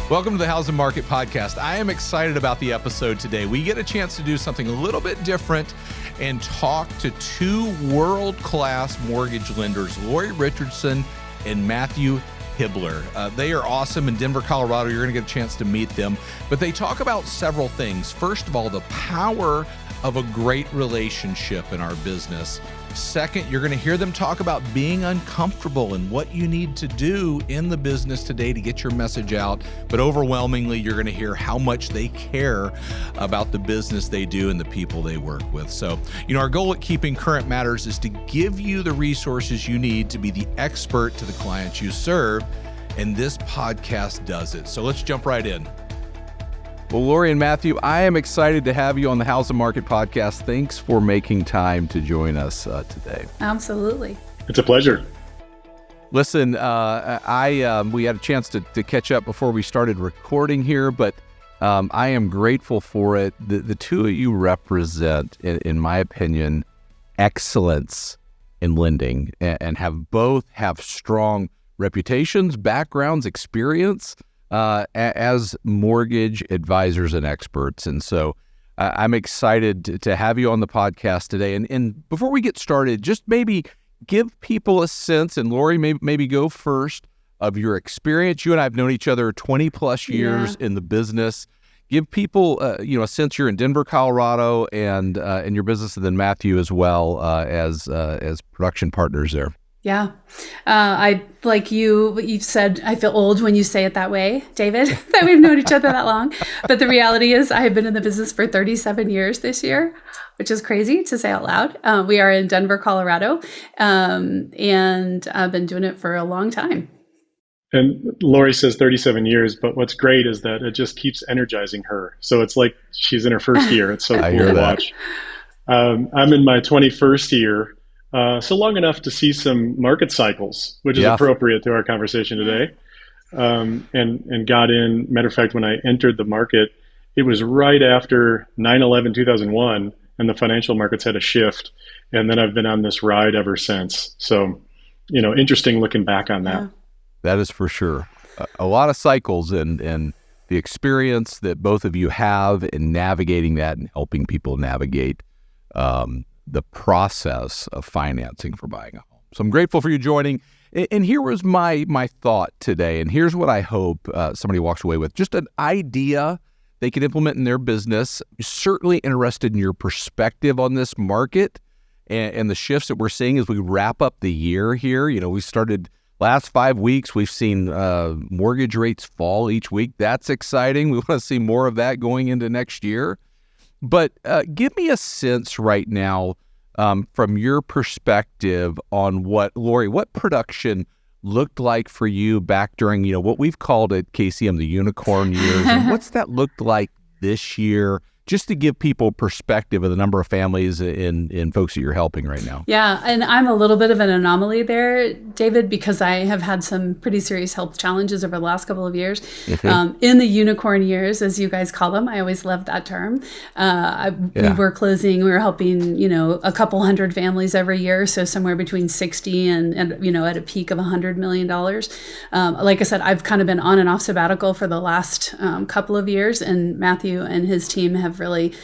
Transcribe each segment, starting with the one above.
Welcome to the Housing Market Podcast. I am excited about the episode today. We get a chance to do something a little bit different and talk to two world-class mortgage lenders, Lori Richardson and Matthew Hibler. They are awesome in Denver, Colorado. You're going to get a chance to meet them. But they talk about several things. First of all, the power of a great relationship in our business. Second, you're going to hear them talk about being uncomfortable and what you need to do in the business today to get your message out. But overwhelmingly, you're going to hear how much they care about the business they do and the people they work with. So, our goal at Keeping Current Matters is to give you the resources you need to be the expert to the clients you serve. And this podcast does it. So let's jump right in. Well, Lori and Matthew, I am excited to have you on the Housing Market Podcast. Thanks for making time to join us today. Absolutely. It's a pleasure. Listen, we had a chance to catch up before we started recording here, but I am grateful for it. The two of you represent, in my opinion, excellence in lending and both have strong reputations, backgrounds, experience as mortgage advisors and experts. And so I'm excited to have you on the podcast today. And before we get started, just maybe give people a sense, and Lori, maybe go first, of your experience. You and I have known each other 20 plus years in the business. Give people, a sense. You're in Denver, Colorado, and your business, and then Matthew as well as production partners there. Yeah. I, like you've said, I feel old when you say it that way, David, that we've known each other that long. But the reality is I have been in the business for 37 years this year, which is crazy to say out loud. We are in Denver, Colorado, and I've been doing it for a long time. And Lori says 37 years, but what's great is that it just keeps energizing her. So it's like she's in her first year. It's so cool to watch. I'm in my 21st year. So long enough to see some market cycles, which is appropriate to our conversation today, and got in. Matter of fact, when I entered the market, it was right after 9/11, 2001, and the financial markets had a shift. And then I've been on this ride ever since. So, interesting looking back on that. Yeah. That is for sure. A lot of cycles and the experience that both of you have in navigating that and helping people navigate the process of financing for buying a home. So I'm grateful for you joining. And here was my thought today. And here's what I hope somebody walks away with. Just an idea they can implement in their business. Certainly interested in your perspective on this market and the shifts that we're seeing as we wrap up the year here. We started last 5 weeks. We've seen mortgage rates fall each week. That's exciting. We want to see more of that going into next year. But give me a sense right now from your perspective on what production looked like for you back during, what we've called at KCM the unicorn years. And what's that looked like this year, just to give people perspective of the number of families and folks that you're helping right now? Yeah, and I'm a little bit of an anomaly there, David, because I have had some pretty serious health challenges over the last couple of years. Mm-hmm. In the unicorn years, as you guys call them, I always loved that term. We were helping, a couple hundred families every year, so somewhere between 60 and at a peak of $100 million. Like I said, I've kind of been on and off sabbatical for the last couple of years, and Matthew and his team have really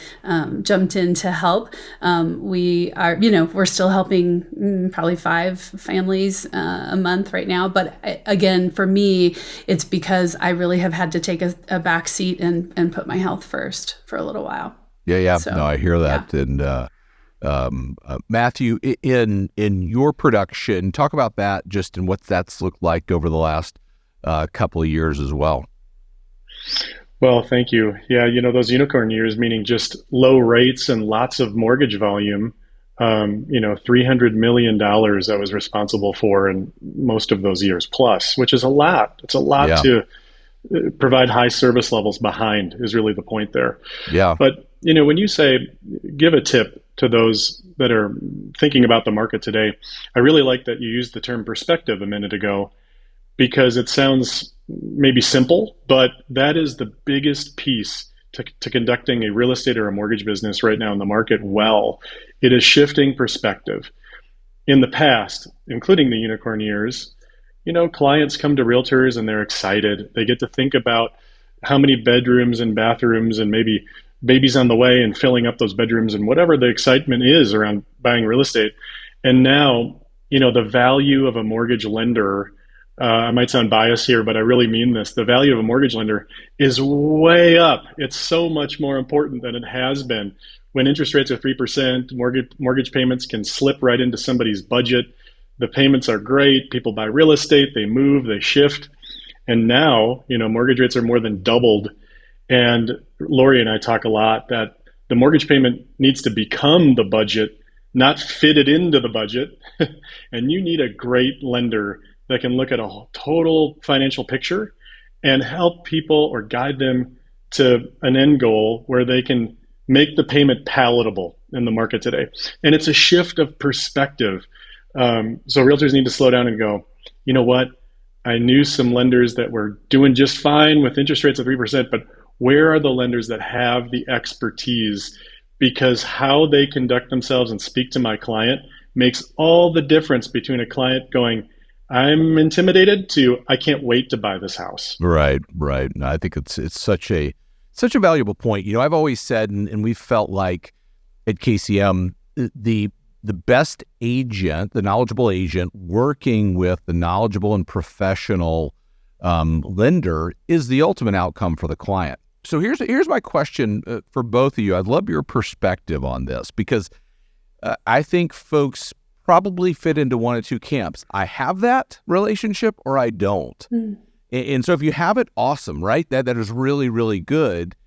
jumped in to help. We're still helping probably 5 families a month right now. But again, for me, it's because I really have had to take a back seat and put my health first for a little while. Yeah. So, no, I hear that. Yeah. And Matthew, in your production, talk about that just and what that's looked like over the last couple of years as well. Well, thank you. Yeah, those unicorn years, meaning just low rates and lots of mortgage volume, $300 million I was responsible for in most of those years plus, which is a lot. It's a lot to provide high service levels behind is really the point there. Yeah. But, when you say give a tip to those that are thinking about the market today, I really like that you used the term perspective a minute ago, because it sounds maybe simple, but that is the biggest piece to conducting a real estate or a mortgage business right now in the market well. It is shifting perspective. In the past, including the unicorn years, clients come to realtors and they're excited. They get to think about how many bedrooms and bathrooms and maybe babies on the way and filling up those bedrooms and whatever the excitement is around buying real estate. And now, the value of a mortgage lender, I might sound biased here, but I really mean this. The value of a mortgage lender is way up. It's so much more important than it has been. When interest rates are 3%, mortgage payments can slip right into somebody's budget. The payments are great. People buy real estate, they move, they shift. And now, mortgage rates are more than doubled. And Lori and I talk a lot that the mortgage payment needs to become the budget, not fit it into the budget. And you need a great lender that can look at a total financial picture and help people or guide them to an end goal where they can make the payment palatable in the market today. And it's a shift of perspective. So realtors need to slow down and go, you know what? I knew some lenders that were doing just fine with interest rates of 3%, but where are the lenders that have the expertise? Because how they conduct themselves and speak to my client makes all the difference between a client going, I'm intimidated, to I can't wait to buy this house. Right. No, I think it's such a valuable point. I've always said, and we've felt like at KCM, the best agent, the knowledgeable agent working with the knowledgeable and professional lender is the ultimate outcome for the client. So here's my question for both of you. I'd love your perspective on this, because I think folks probably fit into one of two camps. I have that relationship or I don't. And so if you have it, awesome, right? That is really, really good.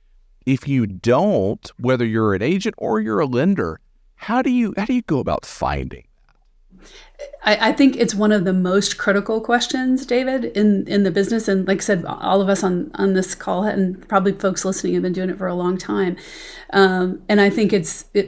If you don't, whether you're an agent or you're a lender, how do you go about finding that? I think it's one of the most critical questions, David, in the business. And like I said, all of us on this call and probably folks listening have been doing it for a long time. And I think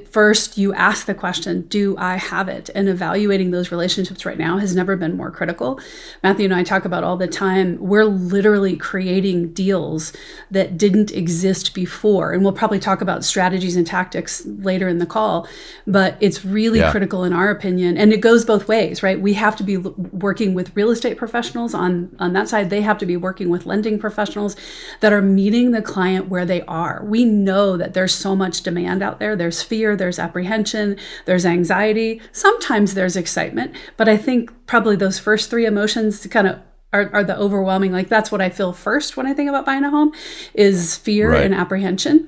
first you ask the question, do I have it? And evaluating those relationships right now has never been more critical. Matthew and I talk about all the time, we're literally creating deals that didn't exist before. And we'll probably talk about strategies and tactics later in the call, but it's really critical in our opinion. And it goes both ways, right? We have to be working with real estate professionals on that side. They have to be working with lending professionals that are meeting the client where they are. We know that there's so much demand out there. There's fear, there's apprehension, there's anxiety. Sometimes there's excitement, but I think probably those first three emotions kind of are the overwhelming, like that's what I feel first when I think about buying a home is fear and apprehension.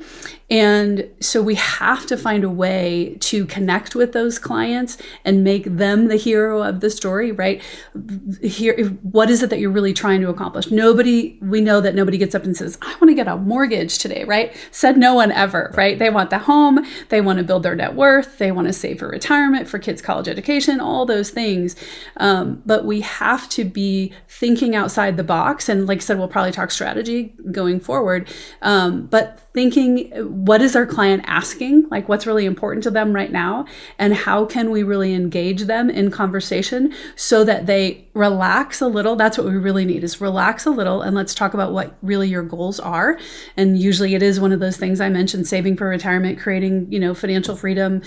And so we have to find a way to connect with those clients and make them the hero of the story, right? What is it that you're really trying to accomplish? We know that nobody gets up and says, I want to get a mortgage today, right? Said no one ever, right? They want the home, they want to build their net worth, they want to save for retirement, for kids' college education, all those things. But we have to be thinking outside the box. And like I said, we'll probably talk strategy going forward. But thinking, what is our client asking? Like what's really important to them right now? And how can we really engage them in conversation so that they relax a little? That's what we really need, is relax a little. And let's talk about what really your goals are. And usually it is one of those things I mentioned, saving for retirement, creating, financial freedom,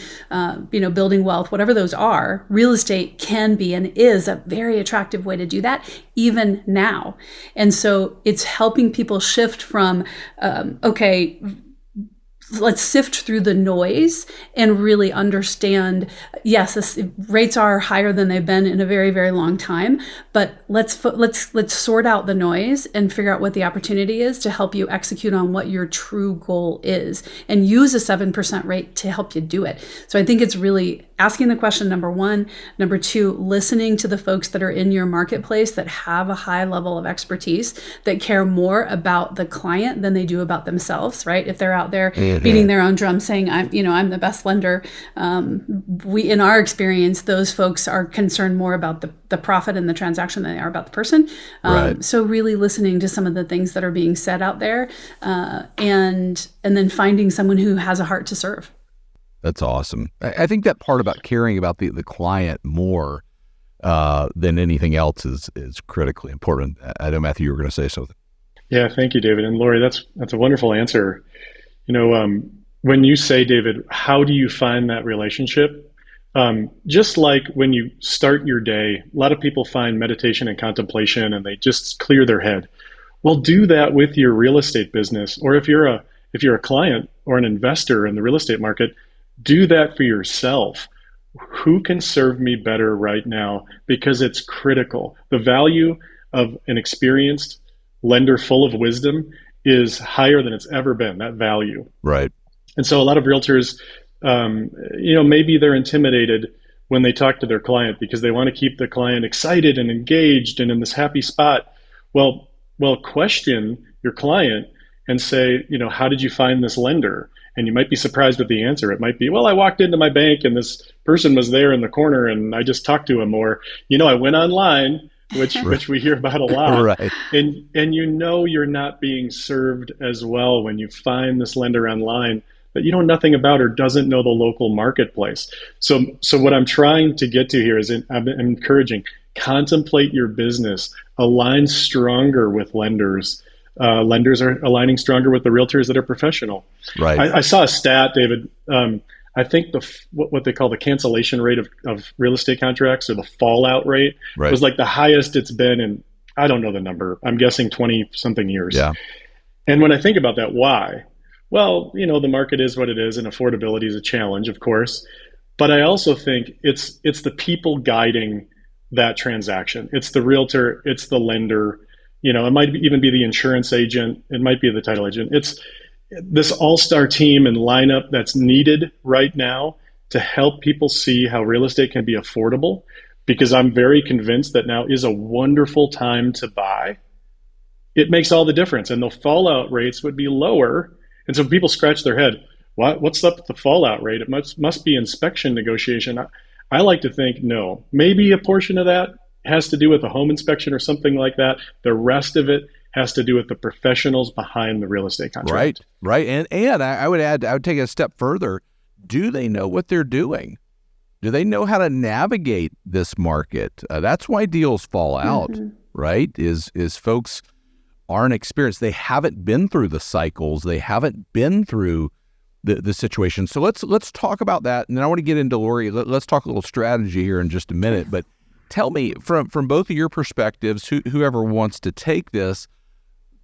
building wealth, whatever those are. Real estate can be and is a very attractive way to do that, even now. And so it's helping people shift from, okay, let's sift through the noise and really understand, yes, rates are higher than they've been in a very, very long time, but let's sort out the noise and figure out what the opportunity is to help you execute on what your true goal is and use a 7% rate to help you do it. So I think it's really asking the question, number one. Number two, listening to the folks that are in your marketplace that have a high level of expertise, that care more about the client than they do about themselves, right? If they're out there beating their own drum saying, I'm the best lender. In our experience, those folks are concerned more about the profit and the transaction than they are about the person. So really listening to some of the things that are being said out there, and then finding someone who has a heart to serve. That's awesome. I think that part about caring about the client more than anything else is critically important. I know, Matthew, you were going to say something. Yeah, thank you, David. And Lori, that's a wonderful answer. When you say, David, how do you find that relationship? Just like when you start your day, a lot of people find meditation and contemplation and they just clear their head. Well, do that with your real estate business, or if you're a client or an investor in the real estate market, do that for yourself. Who can serve me better right now? Because it's critical. The value of an experienced lender full of wisdom is higher than it's ever been, that value. Right. And so a lot of realtors, maybe they're intimidated when they talk to their client because they want to keep the client excited and engaged and in this happy spot. Well, question your client and say, how did you find this lender? And you might be surprised at the answer. It might be, well, I walked into my bank and this person was there in the corner and I just talked to him. Or, I went online, which we hear about a lot. Right. And you're not being served as well when you find this lender online that you know nothing about or doesn't know the local marketplace. So what I'm trying to get to here is I'm encouraging, contemplate your business, align stronger with lenders. Lenders are aligning stronger with the realtors that are professional. Right. I saw a stat, David. I think what they call the cancellation rate of real estate contracts, or the fallout rate, was like the highest it's been in, I don't know the number, I'm guessing 20 something years. Yeah. And when I think about that, why? Well, the market is what it is, and affordability is a challenge, of course. But I also think it's the people guiding that transaction. It's the realtor, it's the lender. It might even be the insurance agent. It might be the title agent. It's this all-star team and lineup that's needed right now to help people see how real estate can be affordable, because I'm very convinced that now is a wonderful time to buy. It makes all the difference, and the fallout rates would be lower. And so people scratch their head, what's up with the fallout rate? It must be inspection negotiation. I like to think, no, maybe a portion of that has to do with a home inspection or something like that. The rest of it has to do with the professionals behind the real estate contract. Right. And I would take it a step further. Do they know what they're doing? Do they know how to navigate this market? That's why deals fall out, right? Is folks aren't experienced. They haven't been through the cycles. They haven't been through the situation. So let's talk about that. And then I want to get into, Lori, let's talk a little strategy here in just a minute. But tell me, from both of your perspectives, whoever wants to take this,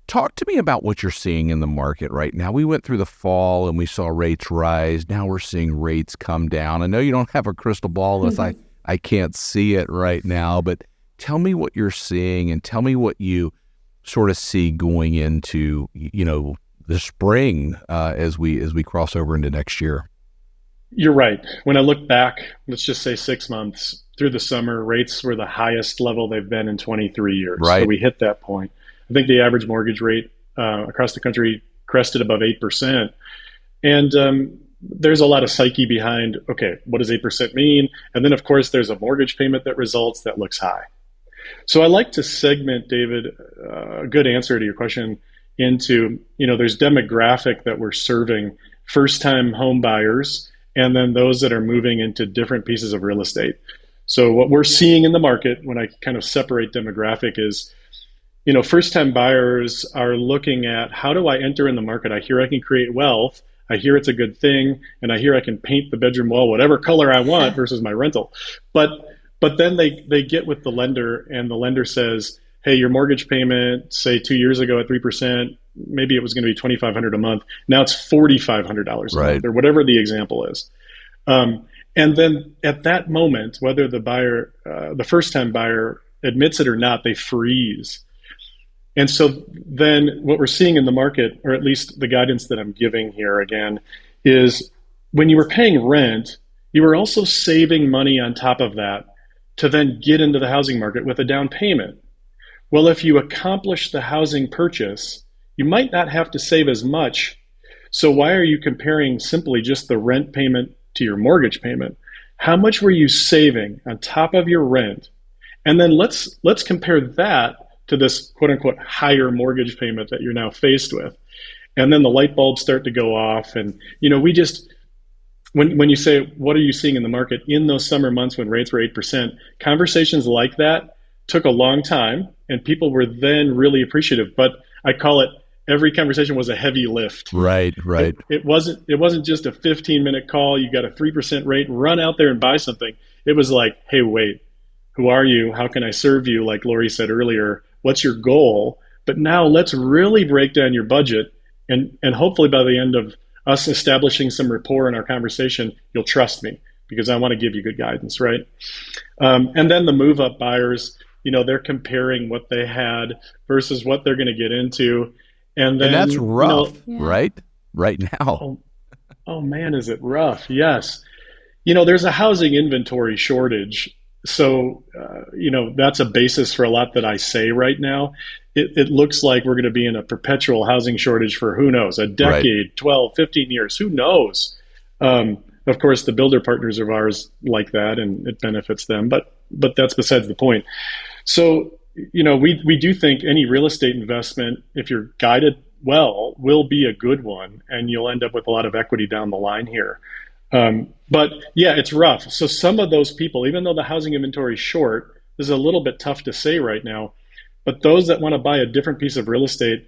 talk to me about what you're seeing in the market right now. We went through the fall and we saw rates rise. Now we're seeing rates come down. I know you don't have a crystal ball unless I can't see it right now, but tell me what you're seeing and tell me what you sort of see going into, the spring as we cross over into next year. You're right. When I look back, let's just say 6 months through the summer, rates were the highest level they've been in 23 years. Right. So we hit that point. I think the average mortgage rate across the country crested above 8%. And there's a lot of psyche behind, okay, what does 8% mean? And then, of course, there's a mortgage payment that results that looks high. So I like to segment, David, a good answer to your question into, there's demographic that we're serving, first-time home buyers, and then those that are moving into different pieces of real estate. So what we're seeing in the market, when I kind of separate demographic, is, first-time buyers are looking at, how do I enter in the market? I hear I can create wealth. I hear it's a good thing. And I hear I can paint the bedroom wall whatever color I want versus my rental. But then they get with the lender, and the lender says, hey, your mortgage payment, say 2 years ago at 3%, maybe it was going to be $2,500 a month. Now it's $4,500 a month, or whatever the example is. And then at that moment, whether the buyer, the first-time buyer admits it or not, they freeze. And so then what we're seeing in the market, or at least the guidance that I'm giving here again, is when you were paying rent, you were also saving money on top of that to then get into the housing market with a down payment. Well, if you accomplish the housing purchase, you might not have to save as much. So why are you comparing simply just the rent payment to your mortgage payment? How much were you saving on top of your rent? And then let's compare that to this quote unquote higher mortgage payment that you're now faced with. And then the light bulbs start to go off. And, we just, when you say, what are you seeing in the market in those summer months when rates were 8%, conversations like that took a long time, and people were then really appreciative. But I call it, every conversation was a heavy lift. Right. It wasn't just a 15-minute call. You got a 3% rate, run out there and buy something. It was like, hey, wait, who are you? How can I serve you? Like Lori said earlier, what's your goal? but now let's really break down your budget. And hopefully by the end of us establishing some rapport in our conversation, you'll trust me because I want to give you good guidance, right? And then the move up buyers, they're comparing what they had versus what they're going to get into. And that's rough, right? Right now. Oh man, is it rough? Yes. There's a housing inventory shortage. So, that's a basis for a lot that I say right now. It looks like we're going to be in a perpetual housing shortage for who knows, a decade, right. 12, 15 years, who knows? Of course, the builder partners of ours like that and it benefits them, but that's besides the point. So, we do think any real estate investment, if you're guided well, will be a good one and you'll end up with a lot of equity down the line here. But yeah, it's rough. So some of those people, even though the housing inventory is short, this is a little bit tough to say right now, but those that want to buy a different piece of real estate,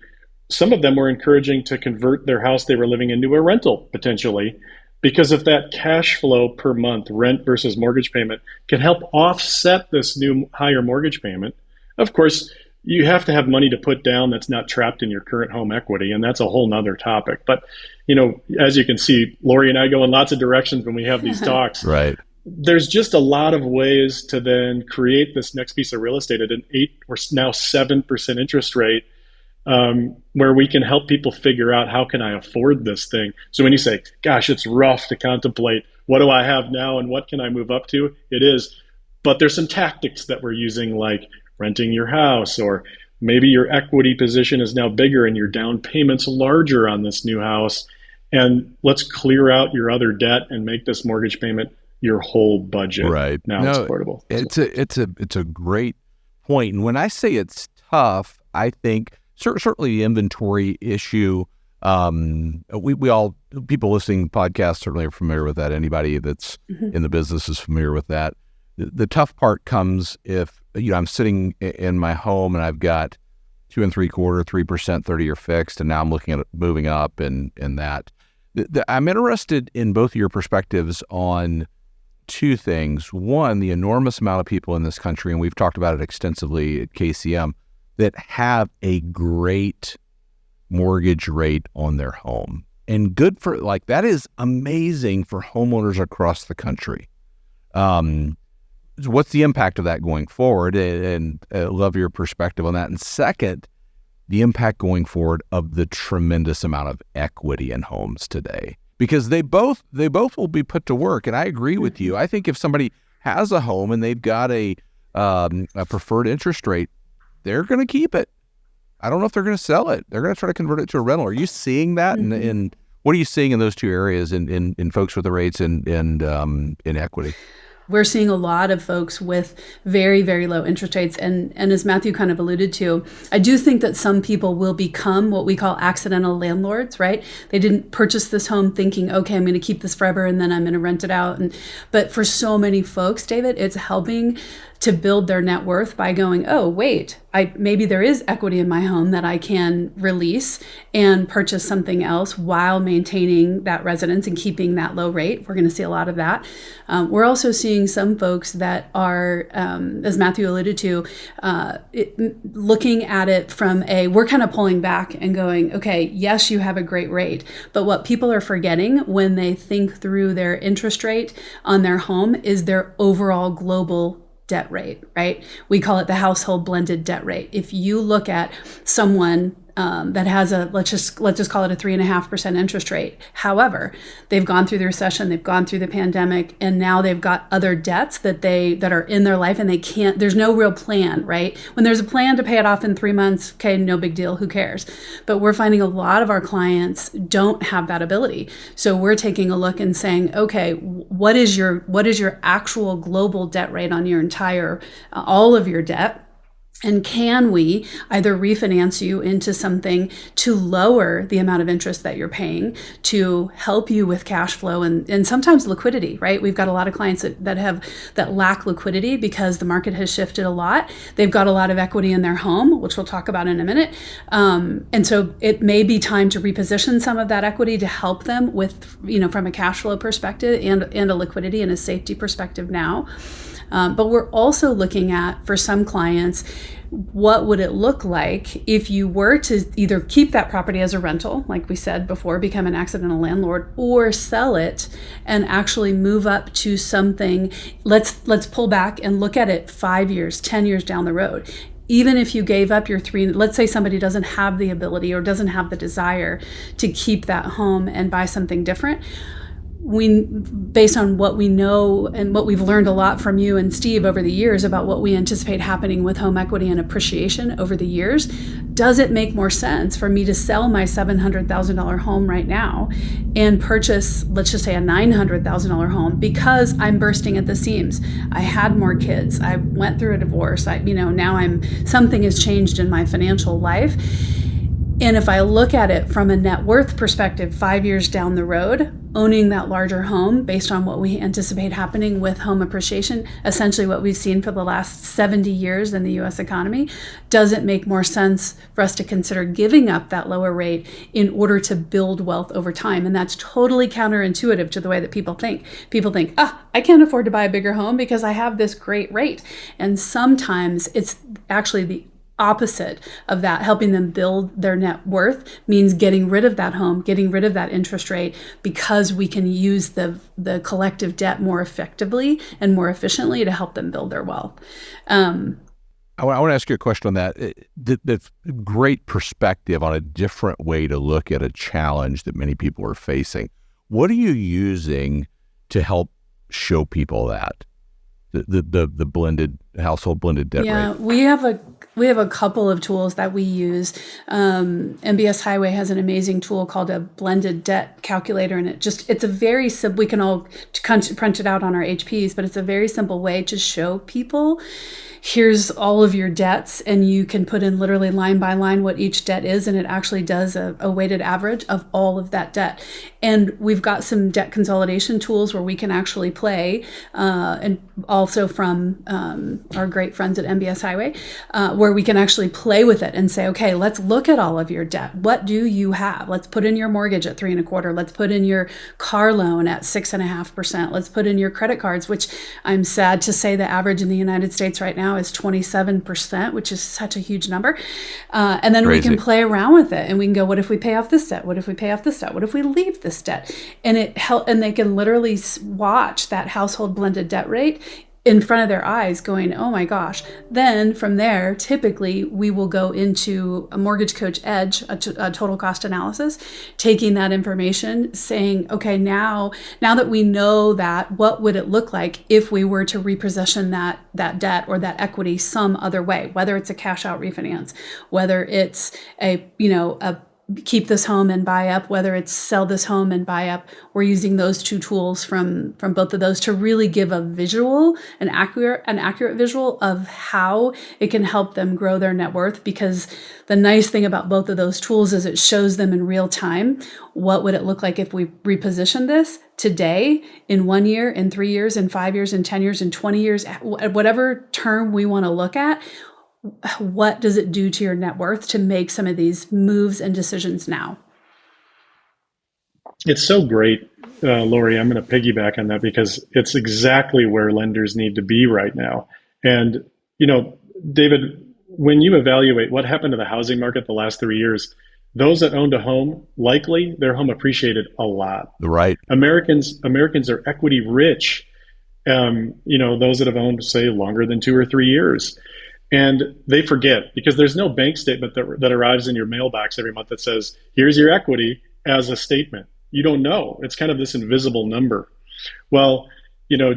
some of them were encouraging to convert their house they were living into a rental potentially, because if that cash flow per month, rent versus mortgage payment, can help offset this new higher mortgage payment. Of course, you have to have money to put down that's not trapped in your current home equity, and that's a whole nother topic. But, as you can see, Lori and I go in lots of directions when we have these talks. Right. There's just a lot of ways to then create this next piece of real estate at an 8 or now 7% interest rate, where we can help people figure out, how can I afford this thing? So when you say, gosh, it's rough to contemplate, what do I have now and what can I move up to? It is. But there's some tactics that we're using, like renting your house, or maybe your equity position is now bigger and your down payment's larger on this new house. And let's clear out your other debt and make this mortgage payment your whole budget. Right. Now it's affordable. It's a great point. And when I say it's tough, I think certainly the inventory issue, we all, people listening to podcasts certainly are familiar with that. Anybody that's in the business is familiar with that. The tough part comes if, I'm sitting in my home and I've got 2 3/4, 3%, 30-year fixed, and now I'm looking at moving up and that. I'm interested in both of your perspectives on two things. One, the enormous amount of people in this country, and we've talked about it extensively at KCM, that have a great mortgage rate on their home. And good for, that is amazing for homeowners across the country. What's the impact of that going forward? And love your perspective on that. And second, the impact going forward of the tremendous amount of equity in homes today, because they both will be put to work. And I agree with you. I think if somebody has a home and they've got a preferred interest rate, they're going to keep it. I don't know if they're going to sell it. They're going to try to convert it to a rental. Are you seeing that? And what are you seeing in those two areas in folks with the rates and in equity? We're seeing a lot of folks with very, very low interest rates. And as Matthew kind of alluded to, I do think that some people will become what we call accidental landlords, right? They didn't purchase this home thinking, okay, I'm going to keep this forever and then I'm going to rent it out. But for so many folks, David, it's helping to build their net worth by going, oh, wait, maybe there is equity in my home that I can release and purchase something else while maintaining that residence and keeping that low rate. We're going to see a lot of that. We're also seeing some folks that are, as Matthew alluded to, looking at it from we're kind of pulling back and going, okay, yes, you have a great rate. But what people are forgetting when they think through their interest rate on their home is their overall global debt rate, right? We call it the household blended debt rate. If you look at someone that has let's just call it a 3.5% interest rate. However, they've gone through the recession, they've gone through the pandemic, and now they've got other debts that are in their life, and they can't. There's no real plan, right? When there's a plan to pay it off in 3 months, okay, no big deal, who cares? But we're finding a lot of our clients don't have that ability. So we're taking a look and saying, okay, what is your actual global debt rate on your entire all of your debt? And can we either refinance you into something to lower the amount of interest that you're paying, to help you with cash flow and sometimes liquidity, right? We've got a lot of clients that lack liquidity because the market has shifted a lot. They've got a lot of equity in their home, which we'll talk about in a minute. And so it may be time to reposition some of that equity to help them with, from a cash flow perspective and a liquidity and a safety perspective now. But we're also looking at, for some clients, what would it look like if you were to either keep that property as a rental, like we said before, become an accidental landlord, or sell it and actually move up to something. Let's pull back and look at it 5 years, 10 years down the road. Even if you gave up your let's say somebody doesn't have the ability or doesn't have the desire to keep that home and buy something different. Based on what we know and what we've learned a lot from you and Steve over the years about what we anticipate happening with home equity and appreciation over the years, does it make more sense for me to sell my $700,000 home right now and purchase, let's just say, a $900,000 home because I'm bursting at the seams? I had more kids. I went through a divorce. Now something has changed in my financial life. And if I look at it from a net worth perspective, 5 years down the road, owning that larger home based on what we anticipate happening with home appreciation, essentially what we've seen for the last 70 years in the U.S. economy, does it make more sense for us to consider giving up that lower rate in order to build wealth over time? And that's totally counterintuitive to the way that people think. People think, I can't afford to buy a bigger home because I have this great rate. And sometimes it's actually the opposite of that. Helping them build their net worth means getting rid of that home, getting rid of that interest rate, because we can use the collective debt more effectively and more efficiently to help them build their wealth. I want to ask you a question on that. That's great perspective on a different way to look at a challenge that many people are facing. What are you using to help show people that? The blended household blended debt rate? Yeah, we have a couple of tools that we use. MBS Highway has an amazing tool called a blended debt calculator, and it's a very simple. We can all print it out on our HPs, but it's a very simple way to show people, here's all of your debts, and you can put in literally line by line what each debt is, and it actually does a weighted average of all of that debt. And we've got some debt consolidation tools where we can actually play, and also from our great friends at MBS Highway, where we can actually play with it and say, okay, let's look at all of your debt. What do you have? Let's put in your mortgage at 3.25%. Let's put in your car loan at 6.5%. Let's put in your credit cards, which I'm sad to say the average in the United States right now is 27%, which is such a huge number. And then Crazy. We can play around with it, and we can go, what if we pay off this debt? What if we pay off this debt? What if we leave this debt? And and they can literally watch that household blended debt rate in front of their eyes going, oh my gosh. Then from there, typically we will go into a Mortgage Coach Edge, a total cost analysis, taking that information, saying, okay, now that we know that, what would it look like if we were to reposition that debt or that equity some other way, whether it's a cash out refinance, whether it's a keep this home and buy up, whether it's sell this home and buy up. We're using those two tools from both of those to really give a visual, an accurate visual of how it can help them grow their net worth. Because the nice thing about both of those tools is it shows them in real time, what would it look like if we reposition this today, in 1 year, in 3 years, in 5 years, in 10 years, in 20 years, whatever term we want to look at. What does it do to your net worth to make some of these moves and decisions now? It's so great, Lori. I'm going to piggyback on that because it's exactly where lenders need to be right now. And, David, when you evaluate what happened to the housing market the last 3 years, those that owned a home, likely their home appreciated a lot. Right. Americans are equity rich. Those that have owned, say, longer than 2 or 3 years. And they forget, because there's no bank statement that arrives in your mailbox every month that says, here's your equity as a statement. You don't know. It's kind of this invisible number. Well,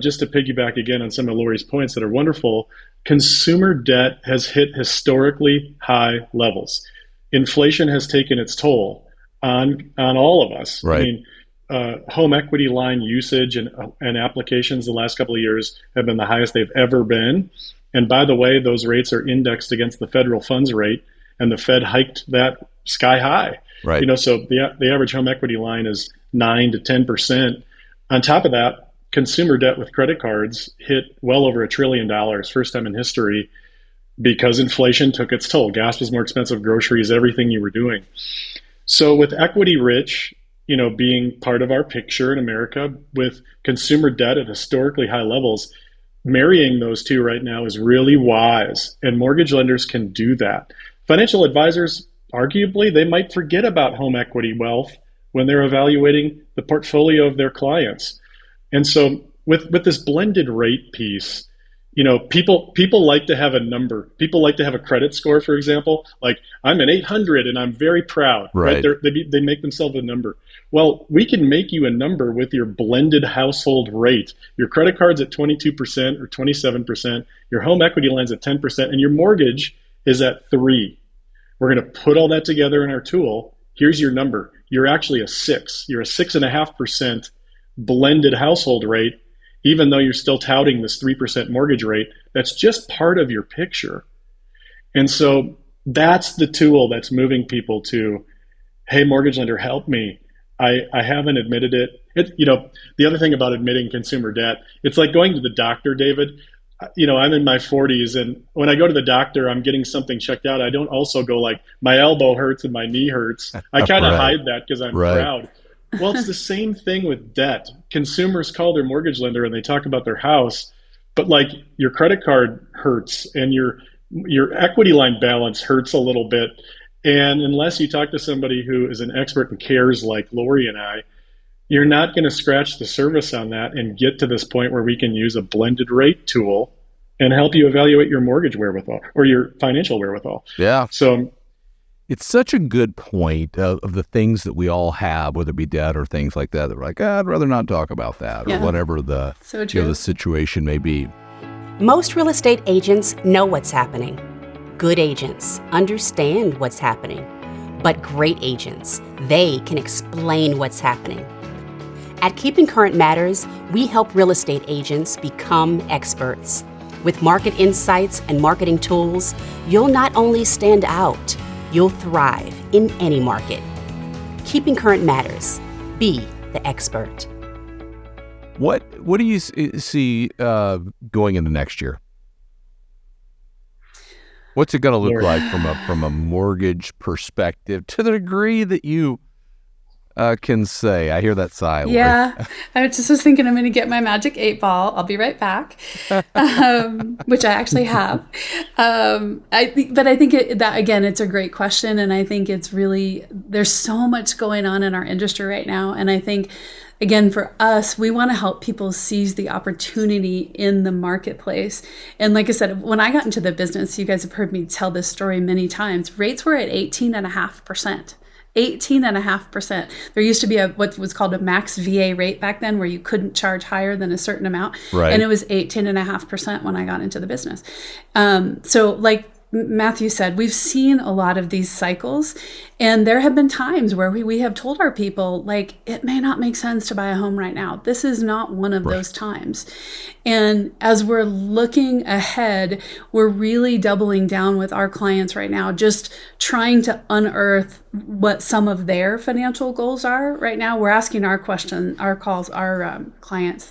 just to piggyback again on some of Lori's points that are wonderful, consumer debt has hit historically high levels. Inflation has taken its toll on all of us. Right. I mean, home equity line usage and applications the last couple of years have been the highest they've ever been. And by the way, those rates are indexed against the federal funds rate, and the Fed hiked that sky high. Right. So the average home equity line is 9 to 10%. On top of that, consumer debt with credit cards hit well over $1 trillion, first time in history, because inflation took its toll. Gas was more expensive, groceries, everything you were doing. So with equity rich, being part of our picture in America, with consumer debt at historically high levels, marrying those two right now is really wise, and mortgage lenders can do that. Financial advisors, arguably, they might forget about home equity wealth when they're evaluating the portfolio of their clients. And so with this blended rate piece, people like to have a number. People like to have a credit score, for example. Like, I'm an 800 and I'm very proud. Right. They make themselves a number. Well, we can make you a number with your blended household rate. Your credit card's at 22% or 27%. Your home equity line's at 10%, and your mortgage is at 3%. We're going to put all that together in our tool. Here's your number. You're actually a 6. You're a 6.5% blended household rate, even though you're still touting this 3% mortgage rate. That's just part of your picture. And so that's the tool that's moving people to, hey, mortgage lender, help me. I haven't admitted it. The other thing about admitting consumer debt, it's like going to the doctor, David. I'm in my 40s, and when I go to the doctor, I'm getting something checked out. I don't also go like, my elbow hurts and my knee hurts. I kind of hide that because I'm proud. Well, it's the same thing with debt. Consumers call their mortgage lender and they talk about their house, but like, your credit card hurts and your equity line balance hurts a little bit. And unless you talk to somebody who is an expert and cares like Lori and I, you're not going to scratch the surface on that and get to this point where we can use a blended rate tool and help you evaluate your mortgage wherewithal or your financial wherewithal. Yeah. So it's such a good point of the things that we all have, whether it be debt or things like that. They're like, I'd rather not talk about that, or whatever the situation may be. Most real estate agents know what's happening. Good agents understand what's happening. But great agents, they can explain what's happening. At Keeping Current Matters, we help real estate agents become experts. With market insights and marketing tools, you'll not only stand out, you'll thrive in any market. Keeping Current Matters. Be the expert. What do you see going into next year? What's it going to look like from a mortgage perspective, to the degree that you can say? I hear that sigh. Lori. Yeah, I just was thinking I'm going to get my magic 8-ball. I'll be right back, which I actually have. I think that again, it's a great question, and I think it's really, there's so much going on in our industry right now, and I think, again, for us, we want to help people seize the opportunity in the marketplace. And like I said, when I got into the business, you guys have heard me tell this story many times, rates were at 18.5%. 18.5%. There used to be what was called a max VA rate back then, where you couldn't charge higher than a certain amount. Right. And it was 18.5% when I got into the business. So like Matthew said, we've seen a lot of these cycles, and there have been times where we have told our people, like, it may not make sense to buy a home right now. This is not one of those times. And as we're looking ahead, we're really doubling down with our clients right now, just trying to unearth what some of their financial goals are right now. We're asking our clients,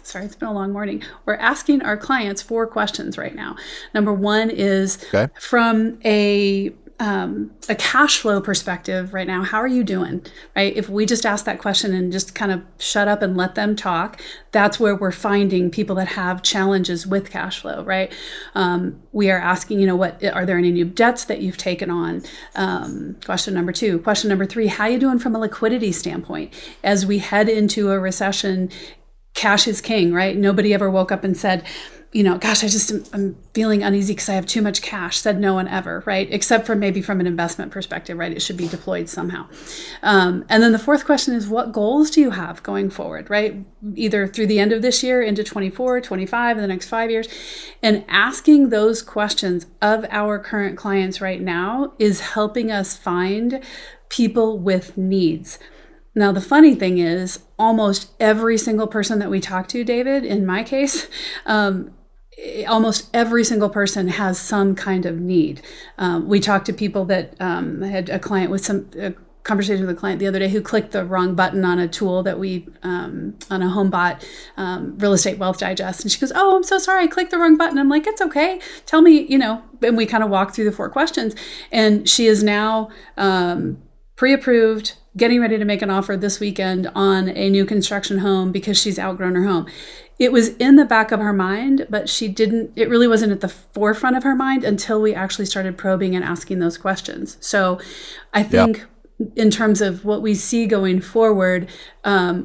sorry, it's been a long morning. We're asking our clients 4 questions right now. Number 1 is from a cash flow perspective right now, how are you doing, right? If we just ask that question and just kind of shut up and let them talk, that's where we're finding people that have challenges with cash flow, right? We are asking, are there any new debts that you've taken on? Question number 2. Question number 3, how are you doing from a liquidity standpoint? As we head into a recession, cash is king, right? Nobody ever woke up and said, gosh, I'm feeling uneasy because I have too much cash. Said no one ever, right? Except for maybe from an investment perspective, right? It should be deployed somehow. And then the 4th question is, what goals do you have going forward, right? Either through the end of this year into 24, 25, the next 5 years. And asking those questions of our current clients right now is helping us find people with needs. Now, the funny thing is, almost every single person that we talk to, David, in my case, almost every single person has some kind of need. We talked to people that I had a client with a conversation with a client the other day who clicked the wrong button on a tool that we, on a HomeBot Real Estate Wealth Digest. And she goes, oh, I'm so sorry, I clicked the wrong button. I'm like, it's okay. Tell me, and we kind of walked through the 4 questions. And she is now pre-approved, getting ready to make an offer this weekend on a new construction home because she's outgrown her home. it was in the back of her mind, but it really wasn't at the forefront of her mind until we actually started probing and asking those questions. So I think in terms of what we see going forward,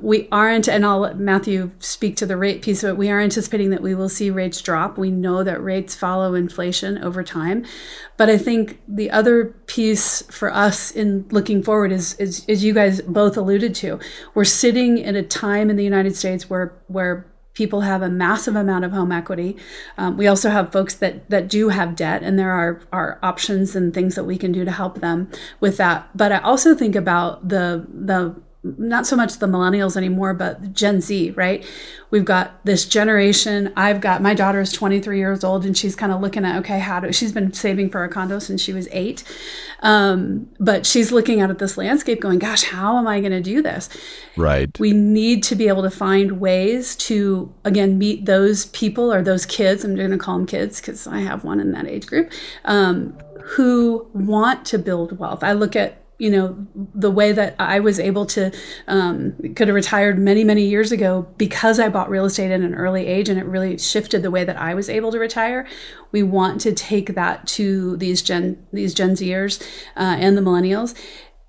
we aren't, and I'll let Matthew speak to the rate piece of it, we are anticipating that we will see rates drop. We know that rates follow inflation over time. But I think the other piece for us in looking forward is you guys both alluded to, we're sitting at a time in the United States where people have a massive amount of home equity. We also have folks that do have debt, and there are options and things that we can do to help them with that. But I also think about the not so much the millennials anymore, but Gen Z, right? We've got this generation. My daughter is 23 years old, and she's kind of looking at, okay, she's been saving for a condo since she was 8. But she's looking out at this landscape going, gosh, how am I going to do this? Right. We need to be able to find ways to, again, meet those people or those kids. I'm going to call them kids because I have one in that age group, who want to build wealth. I look at, the way that I was able to, could have retired many, many years ago because I bought real estate at an early age, and it really shifted the way that I was able to retire. We want to take that to these Gen Zers and the millennials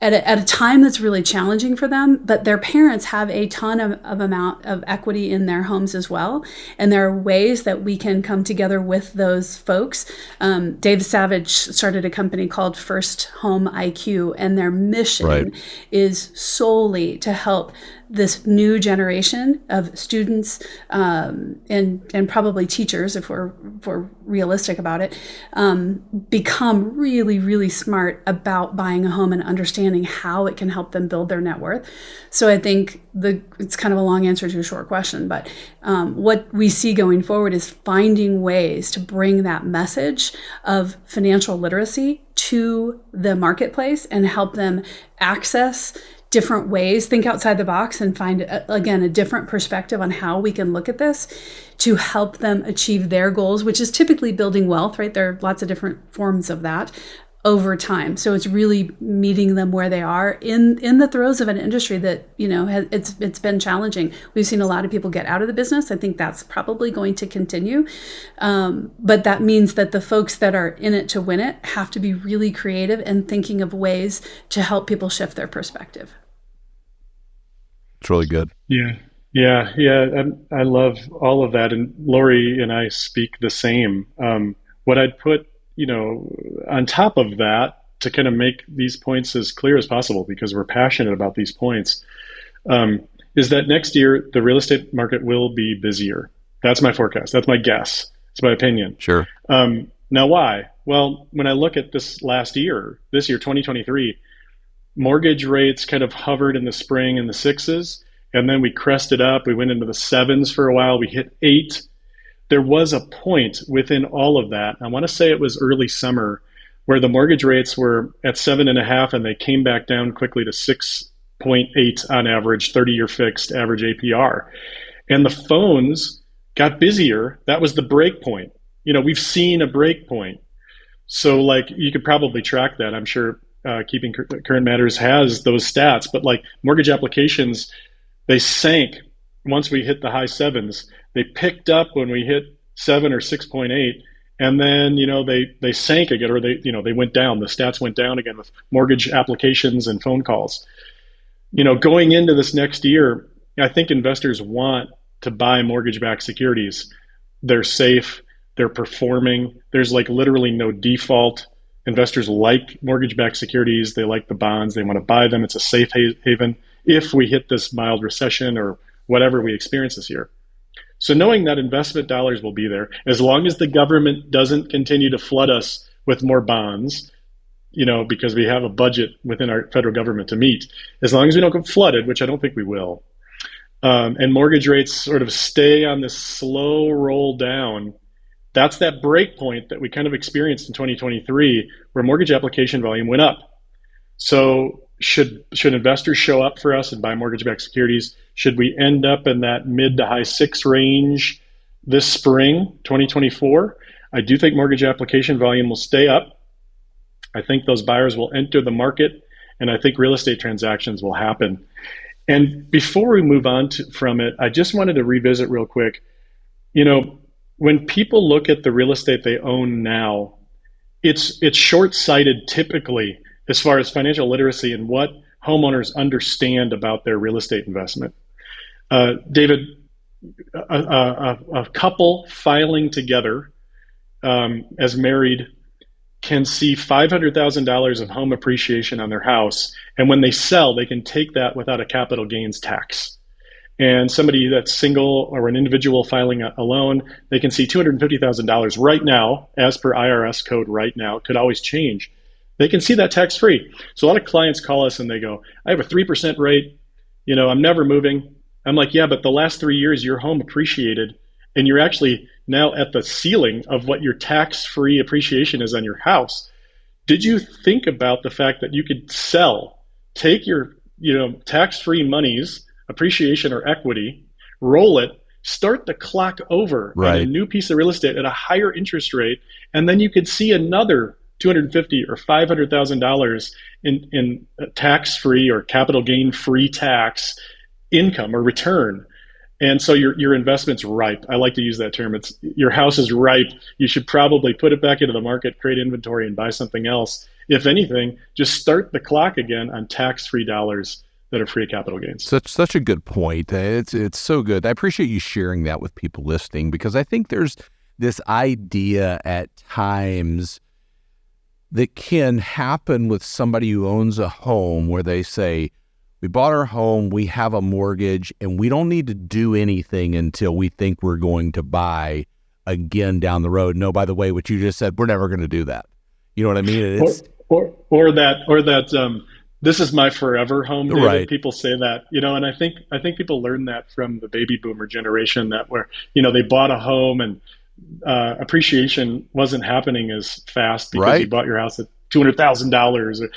at a time that's really challenging for them, but their parents have a ton of amount of equity in their homes as well. And there are ways that we can come together with those folks. Dave Savage started a company called First Home IQ, and their mission is solely to help this new generation of students and probably teachers, if we're realistic about it, become really, really smart about buying a home and understanding how it can help them build their net worth. So I think it's kind of a long answer to a short question, but what we see going forward is finding ways to bring that message of financial literacy to the marketplace and help them access different ways, think outside the box, and find, again, a different perspective on how we can look at this to help them achieve their goals, which is typically building wealth, right? There are lots of different forms of that over time. So it's really meeting them where they are in the throes of an industry that, it's been challenging. We've seen a lot of people get out of the business. I think that's probably going to continue. But that means that the folks that are in it to win it have to be really creative and thinking of ways to help people shift their perspective. It's really good. Yeah. I love all of that. And Lori and I speak the same. What I'd put, on top of that, to kind of make these points as clear as possible, because we're passionate about these points, is that next year the real estate market will be busier. That's my forecast. That's my guess. It's my opinion. Sure. Now, why? Well, when I look at this year, 2023, mortgage rates kind of hovered in the spring in the 6s, and then we crested up. We went into the 7s for a while. We hit 8. There was a point within all of that, I want to say it was early summer, where the mortgage rates were at 7.5, and they came back down quickly to 6.8 on average, 30-year fixed average APR. And the phones got busier. That was the break point. We've seen a break point. So you could probably track that. I'm sure Keeping Current Matters has those stats, but mortgage applications, they sank once we hit the high 7s. They picked up when we hit 7 or 6.8, and then they sank again, or they went down. The stats went down again with mortgage applications and phone calls. Going into this next year, I think investors want to buy mortgage-backed securities. They're safe, they're performing. There's literally no default. Investors like mortgage-backed securities. They like the bonds. They want to buy them. It's a safe haven if we hit this mild recession or whatever we experience this year. So knowing that investment dollars will be there, as long as the government doesn't continue to flood us with more bonds, because we have a budget within our federal government to meet, as long as we don't get flooded, which I don't think we will, and mortgage rates sort of stay on this slow roll down, that's that break point that we kind of experienced in 2023, where mortgage application volume went up. So should investors show up for us and buy mortgage-backed securities? Should we end up in that mid to high 6 range this spring, 2024? I do think mortgage application volume will stay up. I think those buyers will enter the market, and I think real estate transactions will happen. And before we move on from it, I just wanted to revisit real quick You know, when people look at the real estate they own now, it's short-sighted typically as far as financial literacy and what homeowners understand about their real estate investment. David, a couple filing together as married can see $500,000 of home appreciation on their house, and when they sell, they can take that without a capital gains tax. And somebody that's single or an individual filing a loan, they can see $250,000 right now, as per IRS code right now, could always change. They can see that tax free. So a lot of clients call us and they go, I have a 3% rate, I'm never moving. I'm like, yeah, but the last 3 years your home appreciated and you're actually now at the ceiling of what your tax-free appreciation is on your house. Did you think about the fact that you could take your, tax-free monies, appreciation or equity, roll it, start the clock over on a new piece of real estate at a higher interest rate, and then you could see another $250,000 or $500,000 in tax-free or capital gain-free tax income or return. And so your investment's ripe. I like to use that term. Your house is ripe. You should probably put it back into the market, create inventory, and buy something else. If anything, just start the clock again on tax-free dollars that are free of capital gains. Such a good point. It's so good. I appreciate you sharing that with people listening, because I think there's this idea at times that can happen with somebody who owns a home where they say, we bought our home, we have a mortgage, and we don't need to do anything until we think we're going to buy again down the road. No, by the way, what you just said, we're never going to do that. You know what I mean? Or that this is my forever home, David. Right. People say that, and I think people learn that from the baby boomer generation, that where, they bought a home and appreciation wasn't happening as fast because you bought your house at $200,000,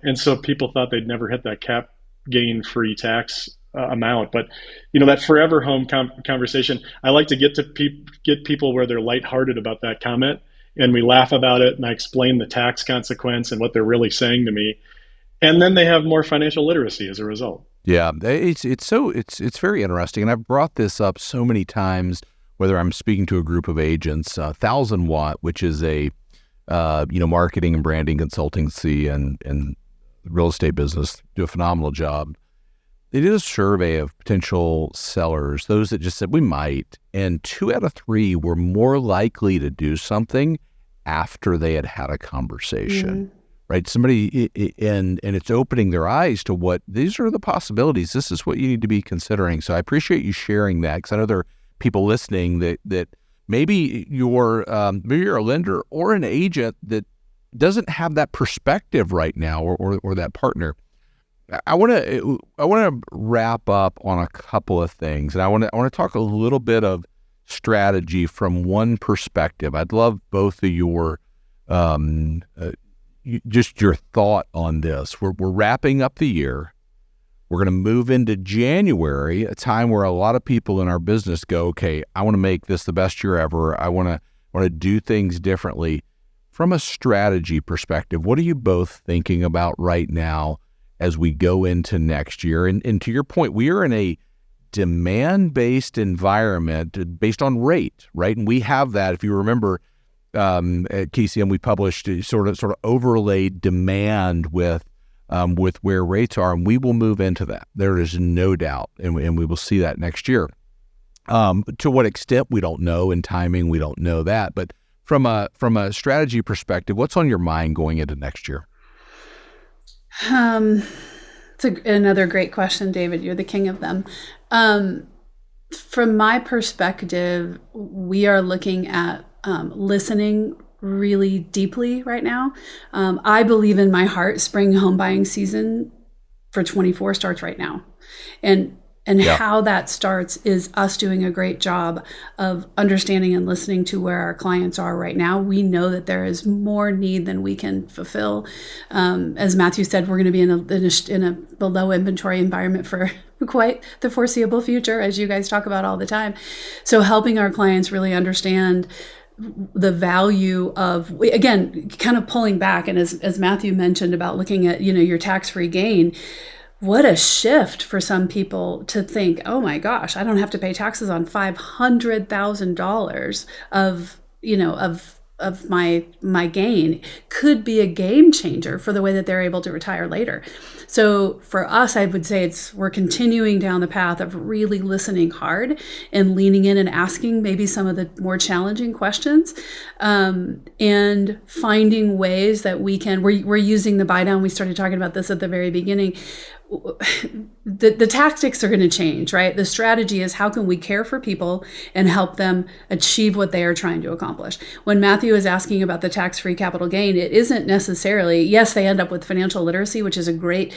and so people thought they'd never hit that cap gain free tax amount. But that forever home conversation, I like to get people where they're lighthearted about that comment, and we laugh about it, and I explain the tax consequence and what they're really saying to me, and then they have more financial literacy as a result. Yeah, it's very interesting, and I've brought this up so many times, whether I'm speaking to a group of agents. 1000 Watt, which is a marketing and branding consultancy and real estate business, do a phenomenal job. They did a survey of potential sellers, those that just said we might, and 2 out of 3 were more likely to do something after they had had a conversation. Right? Somebody, and it's opening their eyes to what, these are the possibilities. This is what you need to be considering. So I appreciate you sharing that, because I know there are people listening that maybe you're a lender or an agent that doesn't have that perspective right now, or that partner. I want to wrap up on a couple of things, and I want to talk a little bit of strategy from one perspective. I'd love both of your just your thought on this. We're wrapping up the year. We're going to move into January, a time where a lot of people in our business go, okay, I want to make this the best year ever. I want to do things differently. From a strategy perspective, what are you both thinking about right now as we go into next year? And to your point, we are in a demand-based environment based on rate, right? And we have that, if you remember, at KCM, we published sort of overlaid demand with where rates are, and we will move into that. There is no doubt, and we will see that next year. To what extent, we don't know, and timing, we don't know that. But from a strategy perspective, what's on your mind going into next year? It's another great question, David. You're the king of them. From my perspective, we are looking at listening really deeply right now. I believe in my heart, spring home buying season for 24 starts right now. And how that starts is us doing a great job of understanding and listening to where our clients are right now. We know that there is more need than we can fulfill. As Matthew said, we're going to be in a below inventory environment for quite the foreseeable future, as you guys talk about all the time. So helping our clients really understand the value of, again, kind of pulling back. And as Matthew mentioned about looking at, your tax-free gain, what a shift for some people to think, oh my gosh, I don't have to pay taxes on $500,000 of my gain could be a game changer for the way that they're able to retire later. So for us, I would say we're continuing down the path of really listening hard and leaning in and asking maybe some of the more challenging questions, and finding ways that we're using the buy down. We started talking about this at the very beginning. The tactics are going to change, right? The strategy is how can we care for people and help them achieve what they are trying to accomplish. When Matthew is asking about the tax-free capital gain, it isn't necessarily, yes, they end up with financial literacy, which is a great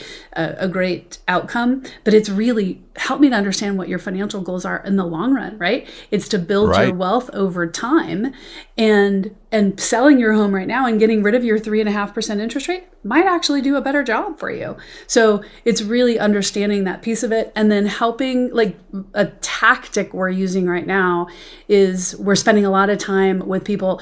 outcome, but it's really help me to understand what your financial goals are in the long run, right? It's to build your wealth over time, and selling your home right now and getting rid of your 3.5% interest rate might actually do a better job for you. So it's really understanding that piece of it, and then helping. Like a tactic we're using right now is we're spending a lot of time with people,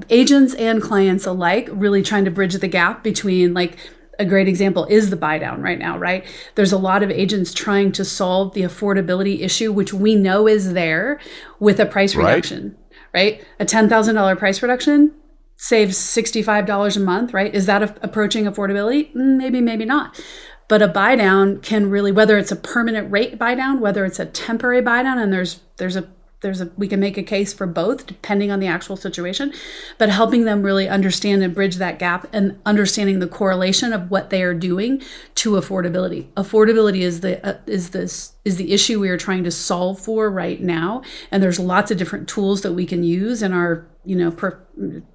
agents and clients alike, really trying to bridge the gap between, like, a great example is the buy down right now, right? There's a lot of agents trying to solve the affordability issue, which we know is there, with a price reduction, right? A $10,000 price reduction saves $65 a month, right? Is that approaching affordability? Maybe, maybe not. But a buy down can really, whether it's a permanent rate buy down, whether it's a temporary buy down, and we can make a case for both depending on the actual situation, but helping them really understand and bridge that gap and understanding the correlation of what they are doing to affordability. Affordability is the issue we are trying to solve for right now, and there's lots of different tools that we can use in our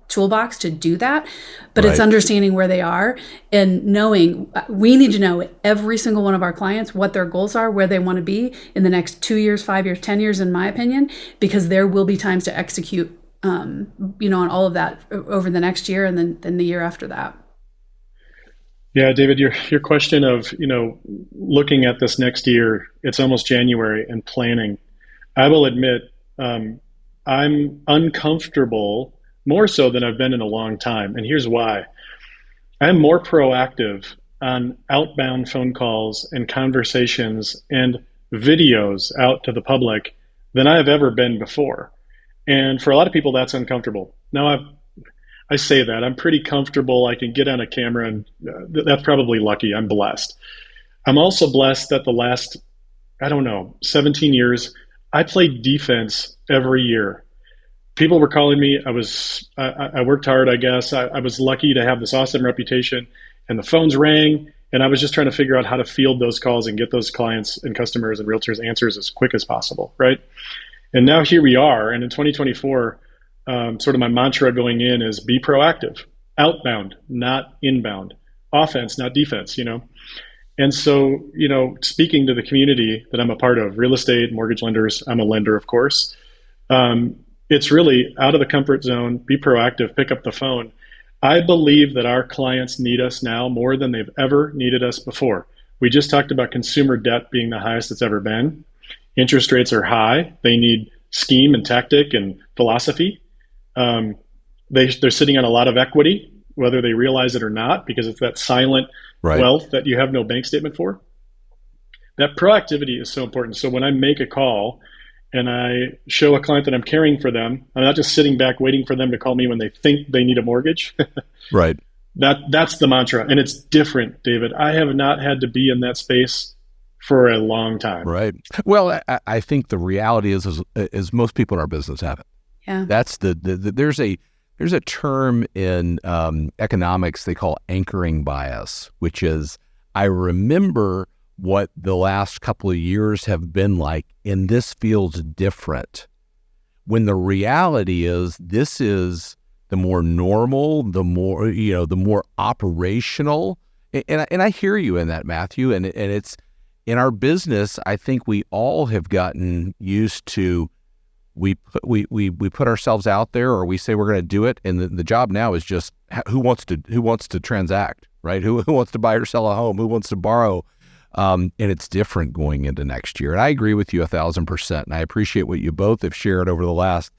toolbox to do that, but it's understanding where they are and knowing we need to know every single one of our clients what their goals are, where they want to be in the next 2 years, 5 years, 10 years, in my opinion, because there will be times to execute on all of that over the next year and then the year after that. Yeah, David, your question of, looking at this next year, it's almost January, and planning. I will admit, I'm uncomfortable more so than I've been in a long time. And here's why. I'm more proactive on outbound phone calls and conversations and videos out to the public than I have ever been before. And for a lot of people, that's uncomfortable. Now, I say that. I'm pretty comfortable. I can get on a camera, and that's probably lucky. I'm blessed. I'm also blessed that the last, 17 years, I played defense every year. People were calling me. I worked hard, I guess. I was lucky to have this awesome reputation, and the phones rang, and I was just trying to figure out how to field those calls and get those clients and customers and realtors answers as quick as possible, right? And now here we are, and in 2024, sort of my mantra going in is be proactive, outbound, not inbound, offense, not defense, And so, speaking to the community that I'm a part of, real estate, mortgage lenders, I'm a lender, of course. It's really out of the comfort zone, be proactive, pick up the phone. I believe that our clients need us now more than they've ever needed us before. We just talked about consumer debt being the highest it's ever been. Interest rates are high. They need scheme and tactic and philosophy. They're sitting on a lot of equity, whether they realize it or not, because it's that silent wealth that you have no bank statement for. That proactivity is so important. So when I make a call and I show a client that I'm caring for them, I'm not just sitting back waiting for them to call me when they think they need a mortgage. Right. That's the mantra. And it's different, David. I have not had to be in that space for a long time. Right. Well, I think the reality is most people in our business haven't. Yeah. That's there's a term in economics they call anchoring bias, which is I remember what the last couple of years have been like, and this feels different. When the reality is this is the more normal, the more operational. And I hear you in that, Matthew. And it's in our business. I think we all have gotten used to we put ourselves out there, or we say we're going to do it, and the job now is just who wants to transact, right? Who wants to buy or sell a home? Who wants to borrow? And it's different going into next year. And I agree with you 1,000%. And I appreciate what you both have shared over the last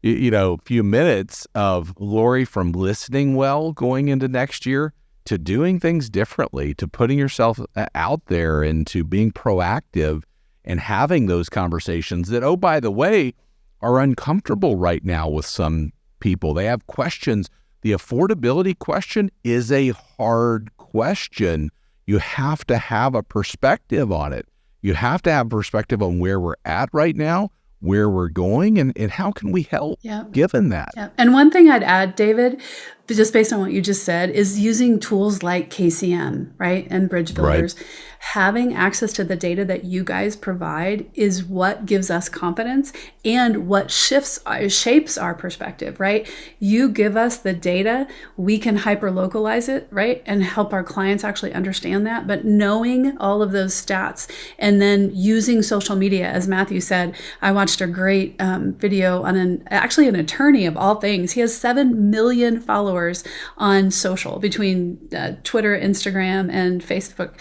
few minutes of Lori, from listening well going into next year to doing things differently, to putting yourself out there and to being proactive and having those conversations that, oh, by the way, are uncomfortable right now with some people. They have questions. The affordability question is a hard question. You have to have a perspective on it. You have to have perspective on where we're at right now, where we're going, and how can we help given that. Yeah. And one thing I'd add, David, just based on what you just said, is using tools like KCM, right? And Bridge Builders. Right. Having access to the data that you guys provide is what gives us confidence and what shapes our perspective, right? You give us the data, we can hyper-localize it, right? And help our clients actually understand that. But knowing all of those stats and then using social media, as Matthew said, I watched a great video on an attorney of all things. He has 7 million followers on social between Twitter, Instagram, and Facebook.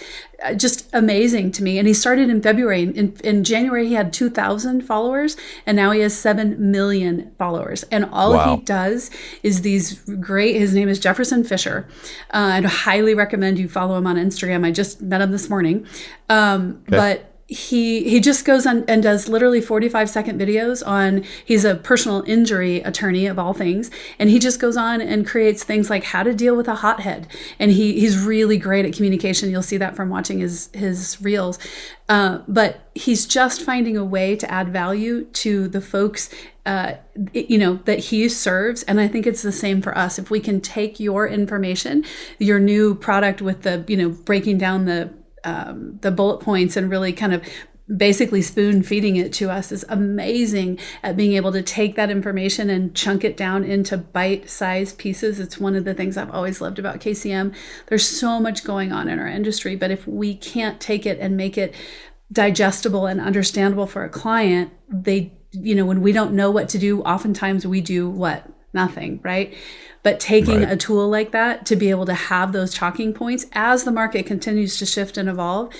Just amazing to me. And he started in February. In January, he had 2,000 followers, and now he has 7 million followers. And all he does is these great, his name is Jefferson Fisher. I'd highly recommend you follow him on Instagram. I just met him this morning. But he just goes on and does literally 45-second videos on, he's a personal injury attorney of all things, and he just goes on and creates things like how to deal with a hothead. And he's really great at communication. You'll see that from watching his reels. But he's just finding a way to add value to the folks that he serves. And I think it's the same for us. If we can take your information, your new product with the, breaking down the bullet points and really kind of basically spoon feeding it to us, is amazing at being able to take that information and chunk it down into bite-sized pieces. It's one of the things I've always loved about KCM. There's so much going on in our industry, but if we can't take it and make it digestible and understandable for a client, when we don't know what to do, oftentimes we do what? Nothing, right? But taking a tool like that to be able to have those talking points as the market continues to shift and evolve,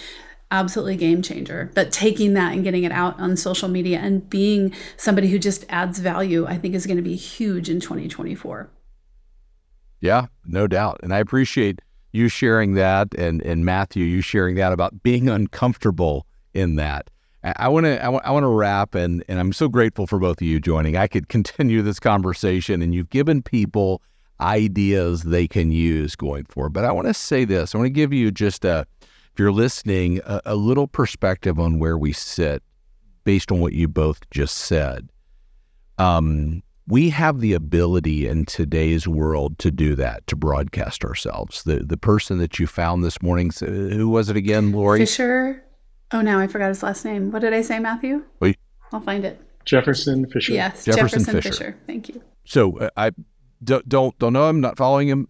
absolutely game changer. But taking that and getting it out on social media and being somebody who just adds value, I think is going to be huge in 2024. Yeah, no doubt. And I appreciate you sharing that, and Matthew, you sharing that about being uncomfortable in that. I want to wrap, and I'm so grateful for both of you joining. I could continue this conversation, and you've given people ideas they can use going forward. But I want to say this. I want to give you just if you're listening, a little perspective on where we sit based on what you both just said. We have the ability in today's world to do that, to broadcast ourselves. The person that you found this morning, who was it again, Lori? Fisher. Oh, now I forgot his last name. What did I say, Matthew? Wait. I'll find it. Jefferson Fisher. Yes, Jefferson Fisher. Thank you. So I don't know him, not following him,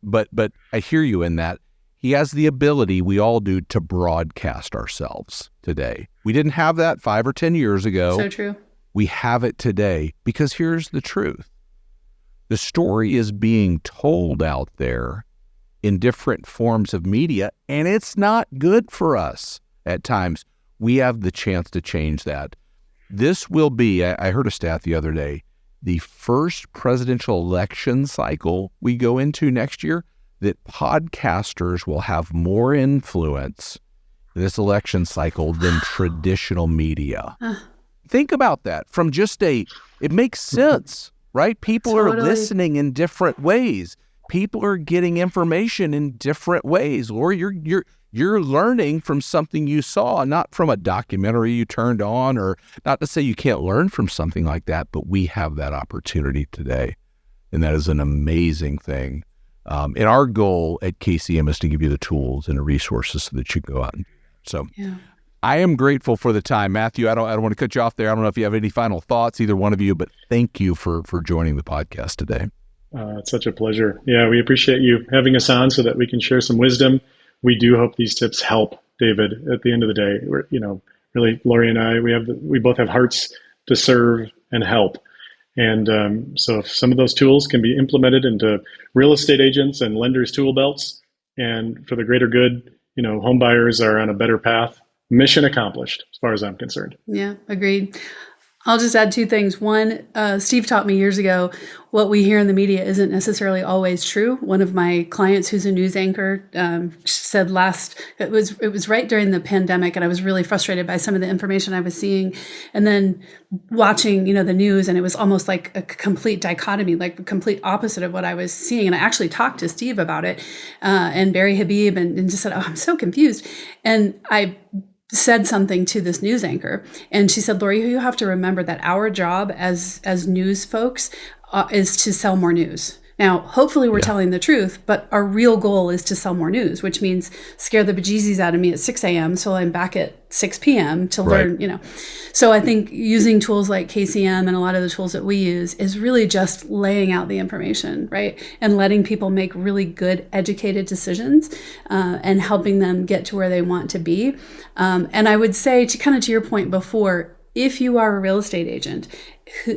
but I hear you in that. He has the ability, we all do, to broadcast ourselves today. We didn't have that 5 or 10 years ago. So true. We have it today because here's the truth. The story is being told out there in different forms of media, and it's not good for us. At times, we have the chance to change that. This will be, I heard a stat the other day, the first presidential election cycle we go into next year that podcasters will have more influence in this election cycle than traditional media. Think about that from just it makes sense, right? People are listening in different ways. People are getting information in different ways. Or you're learning from something you saw, not from a documentary you turned on, or not to say you can't learn from something like that, but we have that opportunity today. And that is an amazing thing. And our goal at KCM is to give you the tools and the resources so that you can go out and do that. So I am grateful for the time. Matthew, I don't want to cut you off there. I don't know if you have any final thoughts, either one of you, but thank you for joining the podcast today. It's such a pleasure. Yeah, we appreciate you having us on so that we can share some wisdom. We do hope these tips help, David. At the end of the day, we're, really, Lori and I, we both have hearts to serve and help. And so if some of those tools can be implemented into real estate agents and lenders' tool belts, and for the greater good, home buyers are on a better path. Mission accomplished, as far as I'm concerned. Yeah, agreed. I'll just add two things. One, Steve taught me years ago, what we hear in the media isn't necessarily always true. One of my clients who's a news anchor said it was right during the pandemic, and I was really frustrated by some of the information I was seeing. And then watching, the news, and it was almost like a complete dichotomy, like the complete opposite of what I was seeing. And I actually talked to Steve about it and Barry Habib and just said, I'm so confused. And I said something to this news anchor, and she said, Lori, you have to remember that our job as news folks is to sell more news. Now, hopefully we're telling the truth, but our real goal is to sell more news, which means scare the bejesus out of me at 6 a.m. so I'm back at 6 p.m. to learn, So I think using tools like KCM and a lot of the tools that we use is really just laying out the information, right? And letting people make really good, educated decisions and helping them get to where they want to be. And I would say, to your point before, if you are a real estate agent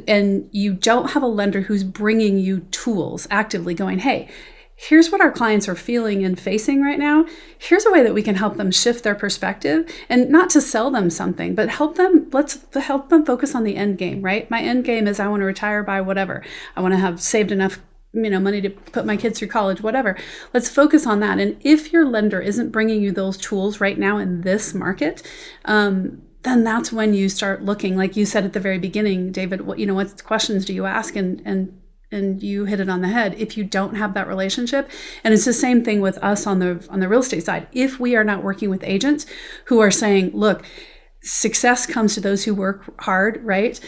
and you don't have a lender who's bringing you tools actively going, hey, here's what our clients are feeling and facing right now. Here's a way that we can help them shift their perspective, and not to sell them something, but let's help them focus on the end game, right? My end game is I want to retire by whatever. I want to have saved enough money to put my kids through college, whatever. Let's focus on that. And if your lender isn't bringing you those tools right now in this market, then that's when you start looking, like you said at the very beginning, David, what questions do you ask? And you hit it on the head. If you don't have that relationship, and it's the same thing with us on the real estate side. If we are not working with agents who are saying, look, success comes to those who work hard, right?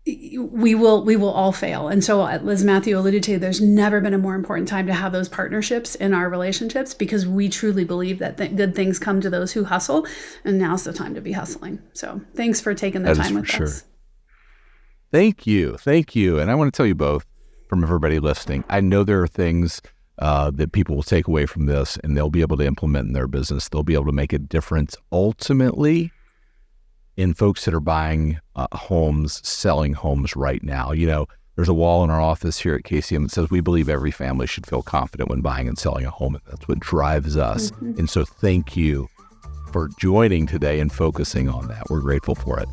We will all fail. And so, as Matthew alluded to, there's never been a more important time to have those partnerships in our relationships, because we truly believe that good things come to those who hustle, and now's the time to be hustling. So thanks for taking the time with us. Thank you. And I want to tell you both, from everybody listening, I know there are things that people will take away from this and they'll be able to implement in their business. They'll be able to make a difference ultimately in folks that are buying homes, selling homes right now. There's a wall in our office here at KCM that says we believe every family should feel confident when buying and selling a home, and that's what drives us. Mm-hmm. And so thank you for joining today and focusing on that. We're grateful for it.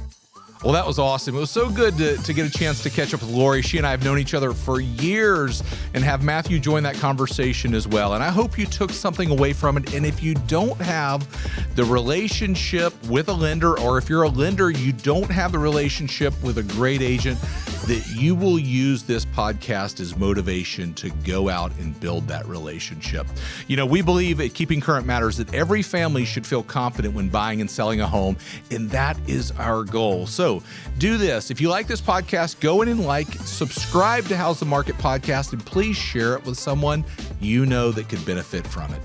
Well, that was awesome. It was so good to get a chance to catch up with Lori. She and I have known each other for years, and have Matthew join that conversation as well. And I hope you took something away from it. And if you don't have the relationship with a lender, or if you're a lender, you don't have the relationship with a great agent, that you will use this podcast as motivation to go out and build that relationship. We believe at Keeping Current Matters that every family should feel confident when buying and selling a home, and that is our goal. So do this. If you like this podcast, go in and subscribe to How's the Market podcast, and please share it with someone that could benefit from it.